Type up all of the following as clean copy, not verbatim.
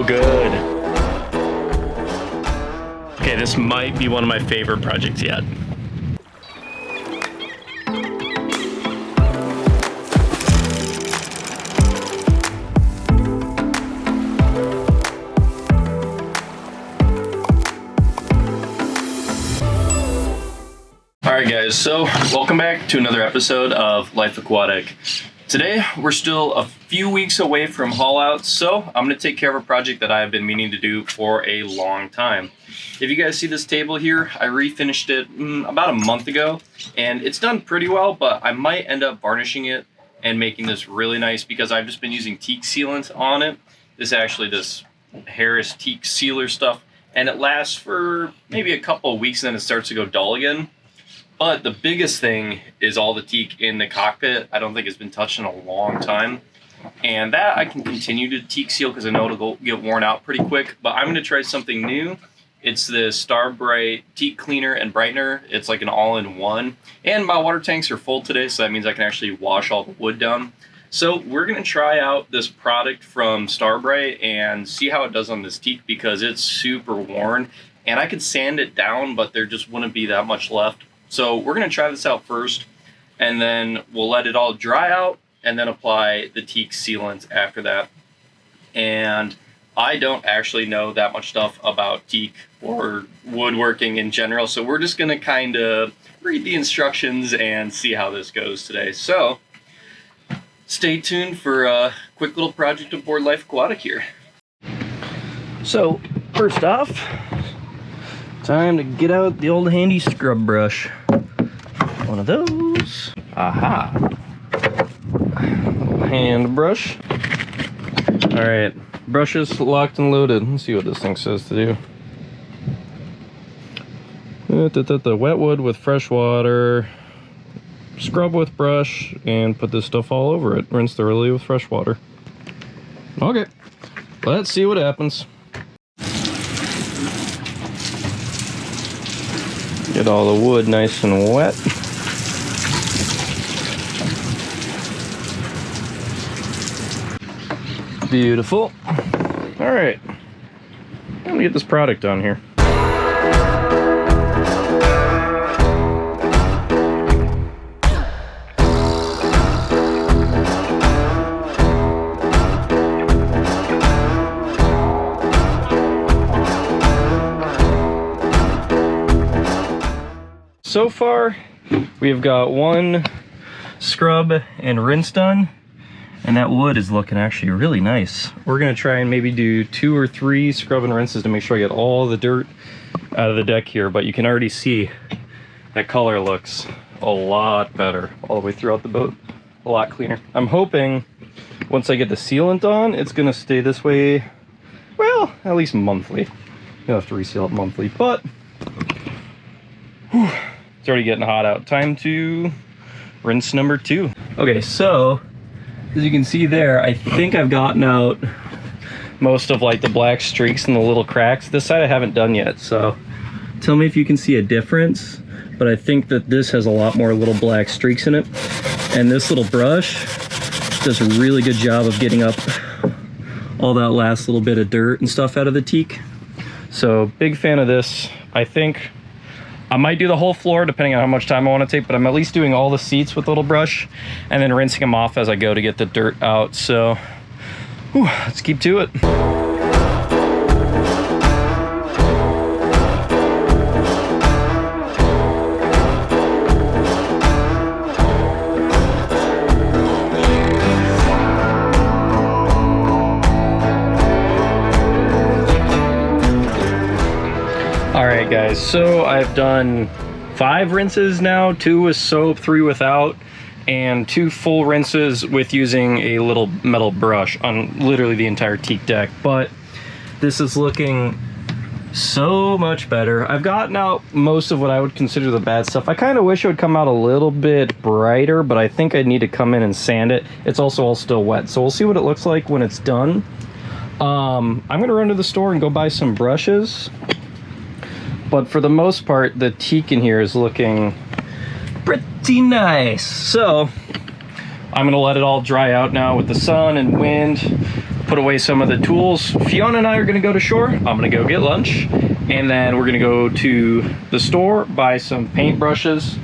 so good. Okay, this might be one of my favorite projects yet. Alright guys, so welcome back to another episode of Life Aquatic. Today, we're still a few weeks away from haul out, so I'm going to take care of a project that I've been meaning to do for a long time. If you guys see this table here, I refinished it about a month ago, and it's done pretty well, but I might end up varnishing it and making this really nice because I've just been using Teak sealant on it. This Harris Teak sealer stuff, and it lasts for maybe a couple of weeks and then it starts to go dull again. But the biggest thing is all the Teak in the cockpit. I don't think it's been touched in a long time. And that I can continue to Teak seal because I know it'll get worn out pretty quick. But I'm going to try something new. It's the Starbright Teak Cleaner and Brightener. It's like an all-in-one. And my water tanks are full today, so that means I can actually wash all the wood down. So we're going to try out this product from Starbright and see how it does on this Teak because it's super worn. And I could sand it down, but there just wouldn't be that much left. So we're going to try this out first, and then we'll let it all dry out, and then apply the Teak sealant after that. And I don't actually know that much stuff about Teak or woodworking in general, so we're just going to kind of read the instructions and see how this goes today. So stay tuned for a quick little project aboard Life Aquatic here. So first off, time to get out the old handy scrub brush. One of those. Aha. Hand brush. Alright, brushes locked and loaded. Let's see what this thing says to do. The wet wood with fresh water. Scrub with brush and put this stuff all over it. Rinse thoroughly with fresh water. Okay, let's see what happens. Get all the wood nice and wet. Beautiful. All right, I'm gonna get this product on here. So far, we've got one scrub and rinse done, and that wood is looking actually really nice. We're gonna try and maybe do 2 or 3 scrub and rinses to make sure I get all the dirt out of the deck here, but you can already see that color looks a lot better all the way throughout the boat, a lot cleaner. I'm hoping once I get the sealant on, it's gonna stay this way, well, at least monthly. You'll have to reseal it monthly, but whew, it's already getting hot out. Time to rinse number 2. Okay, so as you can see there, I think I've gotten out most of like the black streaks and the little cracks. This side I haven't done yet, so tell me if you can see a difference. But I think that this has a lot more little black streaks in it. And this little brush does a really good job of getting up all that last little bit of dirt and stuff out of the Teak. So big fan of this. I think I might do the whole floor depending on how much time I want to take, but I'm at least doing all the seats with a little brush and then rinsing them off as I go to get the dirt out. So whew, let's keep to it. Alright guys, so I've done 5 rinses now, 2 with soap, 3 without, and 2 full rinses with using a little metal brush on literally the entire Teak deck. But this is looking so much better. I've gotten out most of what I would consider the bad stuff. I kind of wish it would come out a little bit brighter, but I think I need to come in and sand it. It's also all still wet, so we'll see what it looks like when it's done. I'm gonna run to the store and go buy some brushes. But for the most part, the Teak in here is looking pretty nice. So I'm gonna let it all dry out now with the sun and wind. put away some of the tools. Fiona and I are gonna go to shore. I'm gonna go get lunch, and then we're gonna go to the store, buy some paint brushes,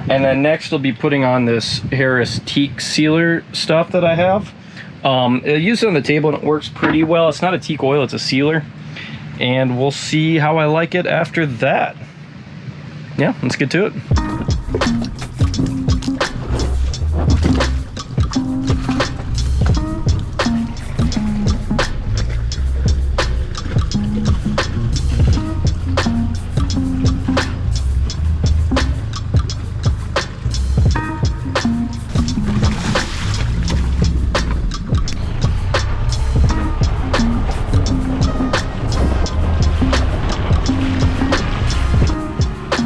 and then next we'll be putting on this Harris Teak sealer stuff that I have. I use it on the table and it works pretty well. It's not a teak oil, it's a sealer. And we'll see how I like it after that. Yeah, let's get to it.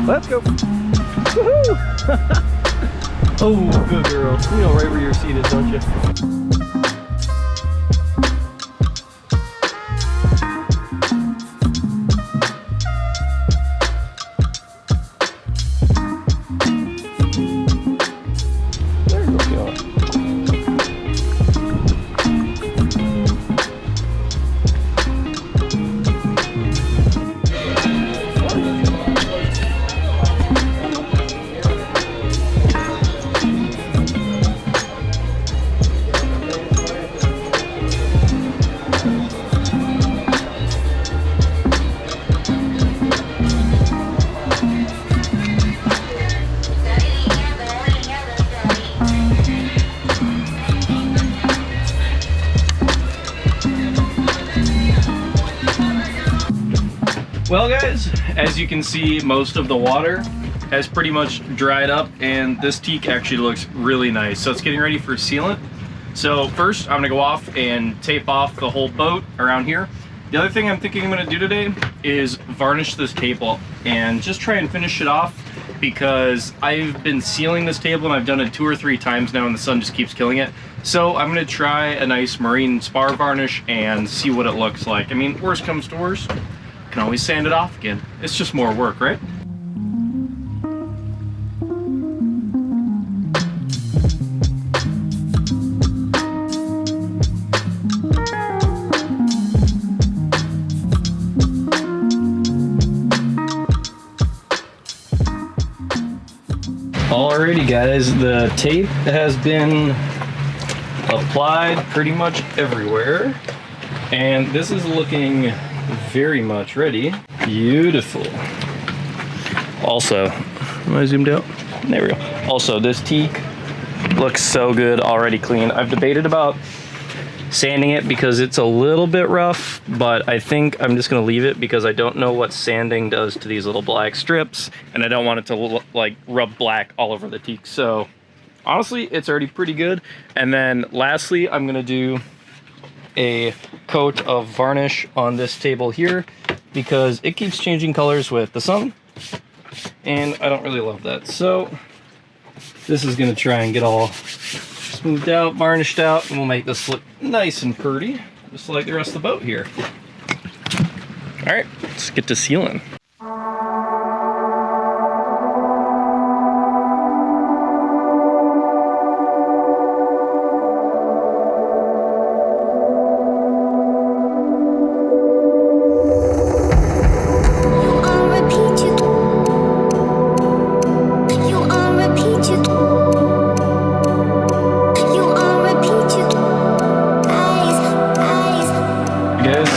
Let's go. Woohoo! Oh, good girl. You know right where your seat is, don't you? There you go, Fiona. Well guys, as you can see, most of the water has pretty much dried up and this teak actually looks really nice. So it's getting ready for sealant. So first I'm gonna go off and tape off the whole boat around here. The other thing I'm thinking I'm gonna do today is varnish this table and just try and finish it off, because I've been sealing this table and I've done it 2 or 3 times now and the sun just keeps killing it. So I'm gonna try a nice marine spar varnish and see what it looks like. I mean, worst comes to worst, can always sand it off again. It's just more work, right? Alrighty guys, the tape has been applied pretty much everywhere, and this is looking very much ready. Beautiful. Also, am I zoomed out? There we go. Also, this teak looks so good, already clean. I've debated about sanding it because it's a little bit rough, but I think I'm just gonna leave it because I don't know what sanding does to these little black strips, and I don't want it to look like rub black all over the teak. So honestly, it's already pretty good. And then lastly, I'm gonna do a coat of varnish on this table here because it keeps changing colors with the sun and I don't really love that. So this is gonna try and get all smoothed out, varnished out, and we'll make this look nice and pretty, just like the rest of the boat here. All right, let's get to sealing.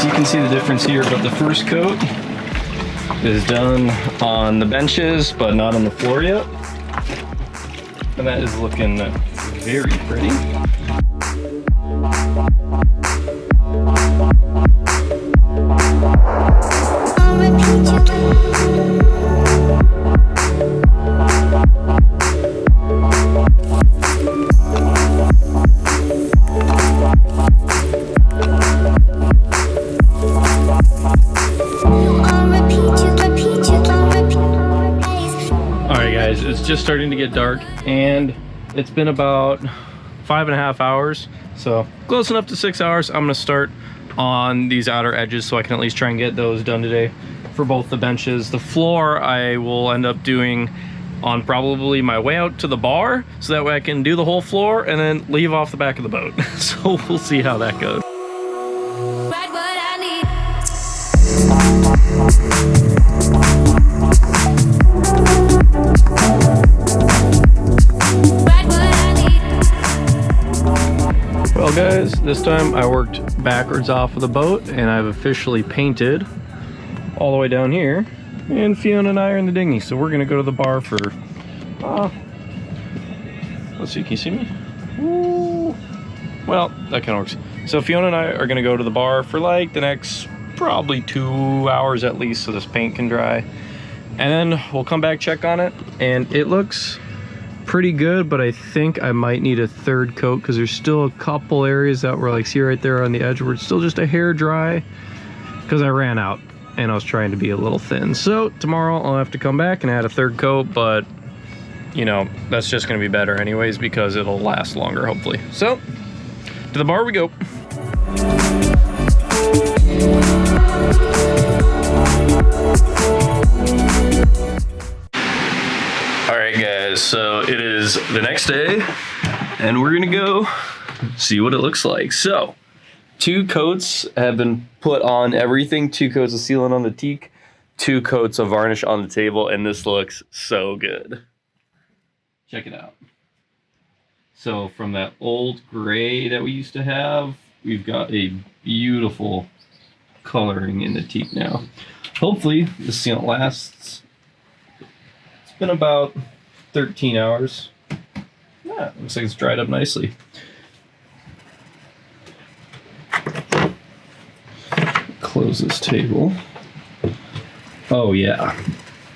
You can see the difference here, but the first coat is done on the benches but not on the floor yet, and that is looking very pretty. It's just starting to get dark and it's been about 5.5 hours, so close enough to 6 hours. I'm gonna start on these outer edges so I can at least try and get those done today for both the benches. The floor I will end up doing on probably my way out to the bar, so that way I can do the whole floor and then leave off the back of the boat. So we'll see how that goes. Well guys, this time I worked backwards off of the boat and I've officially painted all the way down here, and Fiona and I are in the dinghy, so we're gonna go to the bar for let's see, can you see me? Ooh. Well, that kind of works. So Fiona and I are gonna go to the bar for like the next probably 2 hours at least, so this paint can dry, and then we'll come back, check on it, and it looks pretty good, but I think I might need a third coat because there's still a couple areas that were like, see right there on the edge where it's still just a hair dry because I ran out and I was trying to be a little thin. So tomorrow I'll have to come back and add a third coat, but you know, that's just going to be better anyways because it'll last longer hopefully. So to the bar we go. Alright guys, so it is the next day and we're gonna go see what it looks like. So 2 coats have been put on everything, 2 coats of sealant on the teak, 2 coats of varnish on the table, and this looks so good. Check it out. So from that old gray that we used to have, we've got a beautiful coloring in the teak now. Hopefully the sealant lasts. It's been about 13 hours. Yeah, looks like it's dried up nicely. Close this table. Oh yeah,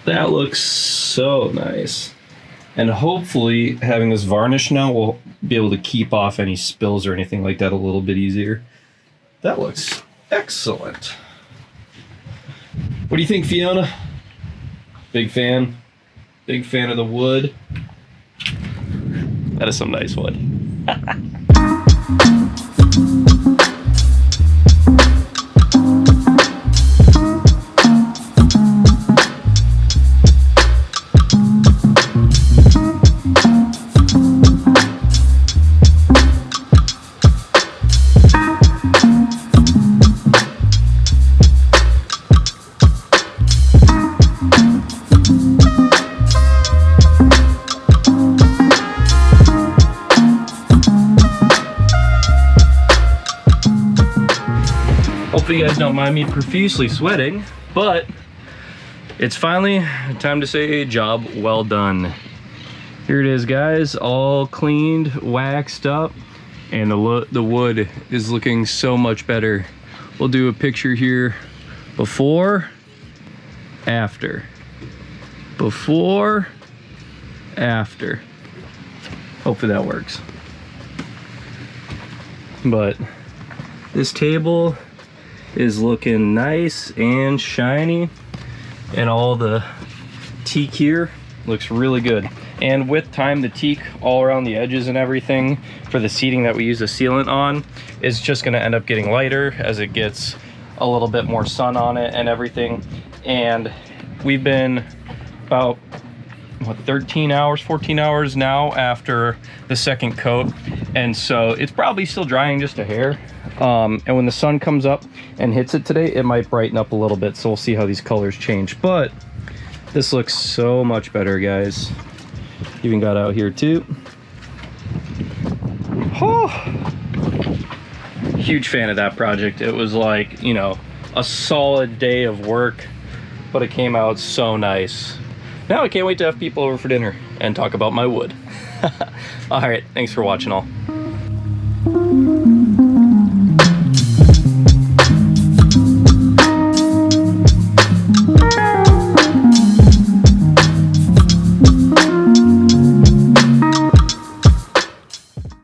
that looks so nice. And hopefully having this varnish now will be able to keep off any spills or anything like that a little bit easier. That looks excellent. What do you think, Fiona? Big fan? Big fan of the wood. That is some nice wood. Hopefully you guys don't mind me profusely sweating, but it's finally time to say job well done. Here it is guys, all cleaned, waxed up, and the wood is looking so much better. We'll do a picture here, before, after. Before, after. Hopefully that works. But this table is looking nice and shiny, and all the teak here looks really good. And with time, the teak all around the edges and everything for the seating that we use the sealant on is just going to end up getting lighter as it gets a little bit more sun on it and everything. And we've been about what, 13 hours, 14 hours now after the second coat, and so it's probably still drying just a hair. And when the sun comes up and hits it today, it might brighten up a little bit, so we'll see how these colors change. But this looks so much better, guys. Even got out here too. Oh, huge fan of that project. It was like, you know, a solid day of work, but it came out so nice. Now I can't wait to have people over for dinner and talk about my wood. All right, thanks for watching all.